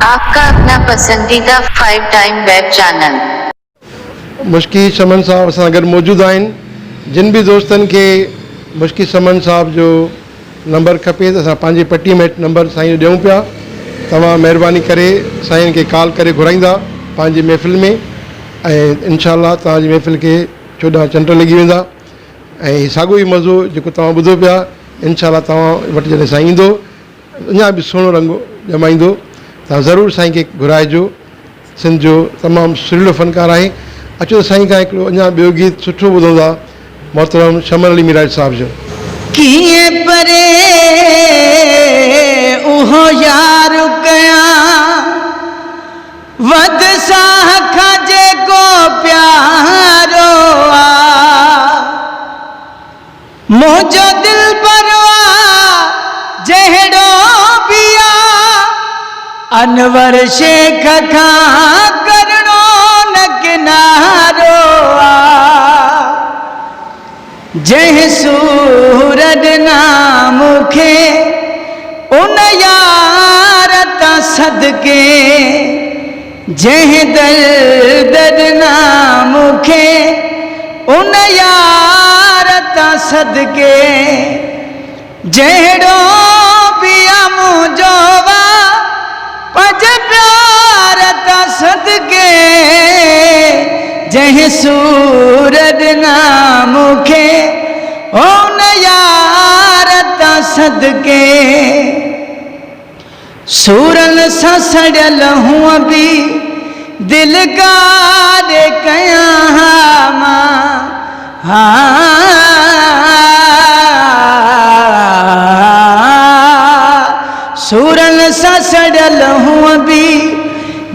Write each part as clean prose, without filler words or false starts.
आपका अपना पसंदीदा 5 टाइम वेब चैनल। मुश्की शमन साहब असां गॾु मौजूदु आहिनि। जिन बि दोस्तनि खे मुश्की शमन साहब जो नंबर खपे त असां पंहिंजी पटी में नंबर साईं ॾियूं पिया। तव्हां महिरबानी करे साईं खे कॉल करे घुराईंदा पंहिंजी महफ़िल में, ऐं इनशाला तव्हांजी महफ़िल खे 14 चंड लॻी वेंदा। ऐं साॻियो ई मज़ो जेको तव्हां ॿुधो पिया, इनशाला तव्हां वटि जॾहिं साईं ईंदो अञा बि सुहिणो रंग ॼमाईंदो। तव्हां ज़रूरु साईं खे घुराइजो। सिंध जो तमामु सुरीलो फ़नकार आहे। अचो साईं खां हिकिड़ो अञा ॿियो गीत सुठो ॿुधूं था, मोहतरम शमन अली मिराज साहब जो। कीअं परे उहो यार कयां वध साह खां जेको प्यारो आ, मुंहिंजो दिल परवा जहिड़ो बि आ, अनवर शेख खां करणो न किनारो आ। जंहिं सूरत नाम खे उन यार तां सदके, जंहिं दर्द नाम खे उन यार तां सदके, जहिड़ो बि आ मुंहिंजो वा पंज प्यार तां सदके, जंहिं सूरत नाम खे उन यार तां सदके। सूरन सां सड़ियल हुअ बि दिल काॾे कयां मां, सूरन सां सड़ियल हुअ बि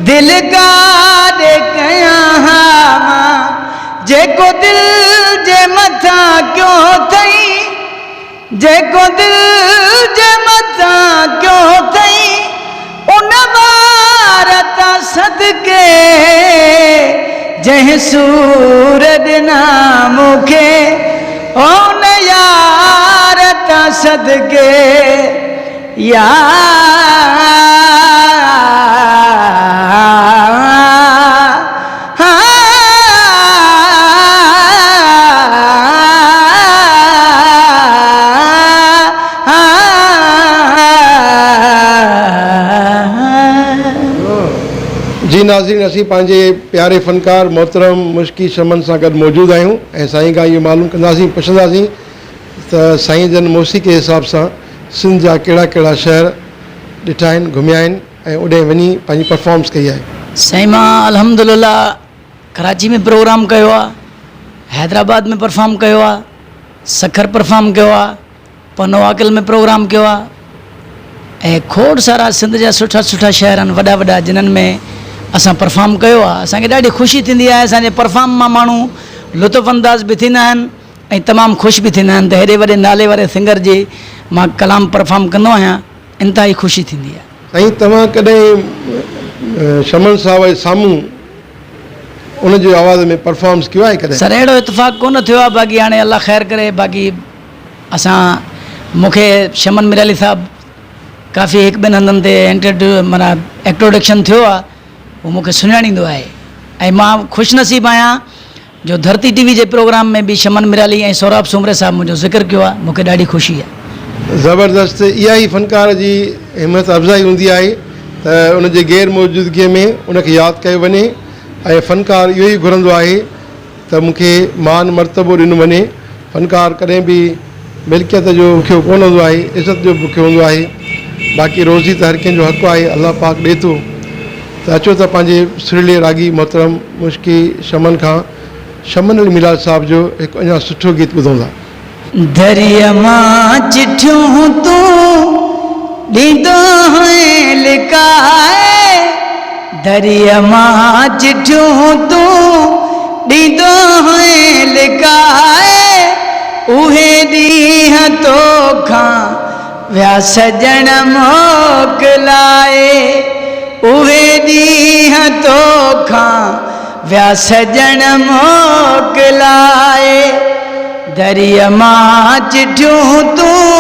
दिल काॾे कयां मां, जेको दिल जे मथां क्यों थई, जेको दिल जे मथां क्यों थई, उन बार तां सदके, जंहिं सूरत नाम खे उन यार तां सदके। जी नाज़रीन, असीं पंहिंजे प्यारे फ़नकार मोहतरम मुश्की शमन सां गॾु मौजूदु आहियूं ऐं साईं खां इहो मालूम कंदासीं, पुछंदासीं त साईं जन मौसीक़ी जे हिसाब सां सिंध जा कहिड़ा कहिड़ा शहर ॾिठा आहिनि, घुमिया आहिनि ऐं उॾे वञी पंहिंजी परफॉर्मेंस कई आहे। साईं मां अल्हम्दुलिल्लाह कराची में प्रोग्राम कयो आहे, हैदराबाद में परफॉर्म कयो आहे, सखर परफॉर्म कयो आहे, पनोवाकिल में प्रोग्राम कयो आहे, ऐं खोड़ सारा सिंध जा सुठा सुठा शहर आहिनि वॾा वॾा जिन्हनि में असां परफॉर्म कयो आहे। असांखे ॾाढी ख़ुशी थींदी आहे, असांजे परफॉर्म मां माण्हू लुत्फ़ अंदाज़ बि थींदा आहिनि ऐं तमामु ख़ुशि बि थींदा आहिनि त हेॾे वॾे नाले वारे सिंगर जे मां कलाम परफॉर्म कंदो आहियां, इंतिहाई ख़ुशी थींदी आहे। साईं तव्हां कॾहिं शमन साहब जे साम्हूं उनजी आवाज़ में परफॉर्मेंस कयो आहे कॾहिं? सर अहिड़ो इतफ़ाक़ कोन थियो आहे, बाक़ी हाणे अल्लाह ख़ैर करे, बाक़ी असां मूंखे शमन मिराली साहब काफ़ी हिकु ॿिनि हंधनि ते इंटरव्यू माना इंट्रोडक्शन थियो आहे, उहो मूंखे सुञाणींदो आहे। ऐं मां ख़ुशनसीब आहियां जो धरती टीवी जे प्रोग्राम में बि शमन मिराली ऐं सौराब सुमरे साहब मुंहिंजो ज़िक्र कयो आहे, मूंखे ॾाढी ख़ुशी आहे। ज़बरदस्त, इहा ई फ़नकार जी हिमत अफ़ज़ाई हूंदी आहे त उनजे गैर मौजूदगीअ में उनखे यादि कयो वञे ऐं फ़नकार इहो ई घुरंदो आहे त मूंखे मान मर्तबो ॾिनो वञे। फ़नकार कॾहिं बि मिल्कियत जो बुखियो कोन हूंदो आहे, इज़त जो बुखियो हूंदो आहे। बाक़ी रोज़ी त हर कंहिंजो हक़ु आहे, अलाह पाक ॾिए थो। त अचो त पंहिंजे सुरीले रागी मोहतरम मुश्की शमन खां शमन अली मिराज साहब जो हिकु अञा सुठो गीत ॿुधूं था। दरिया मां चिठियूं तूं ॾींदो है लिकाए, दरिया मां चिठियूं तूं ॾींदो है लिकाए, उहे ॾींहं तोखां विया सजण मोकिलाए, उहे ॾींहं तोखां विया सजण मोकिलाए, दरिया मां चिठियूं तूं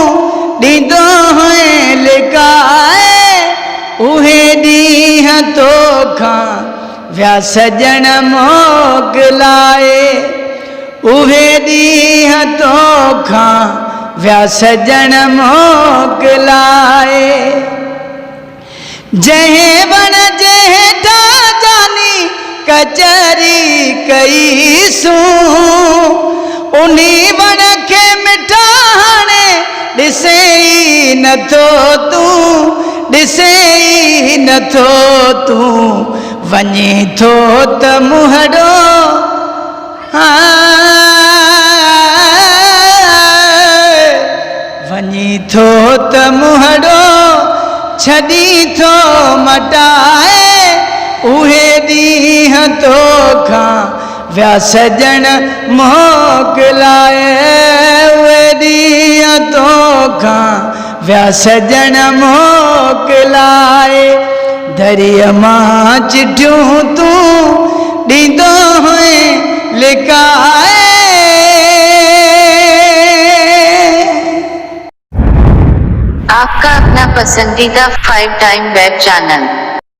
ॾींदो है लिकाए, उहे ॾींहं व्या सजण मोकिलाए उहे ॾींहं तोखां व्या सजण मोकिलाए जंहिं वण जे हेठां जानी कचहरी कईसूं उन्ही वण खे मिठा हाणे ॾिसे ई नथो तूं ॾिसे ई नथो तूं वञे थो त मुहड़ो वञे थो त मुहड़ो छॾी थो मटाए उहे ॾींहं तोखां व्या सजण मोकिलाए उहे ॾींहं तोखां व्या सजण मोकिलाए दरिया मां चिठियूं तूं ॾींदो हुए लिकाए आपका अपना पसंदीदा 5 टाइम वेब चैनल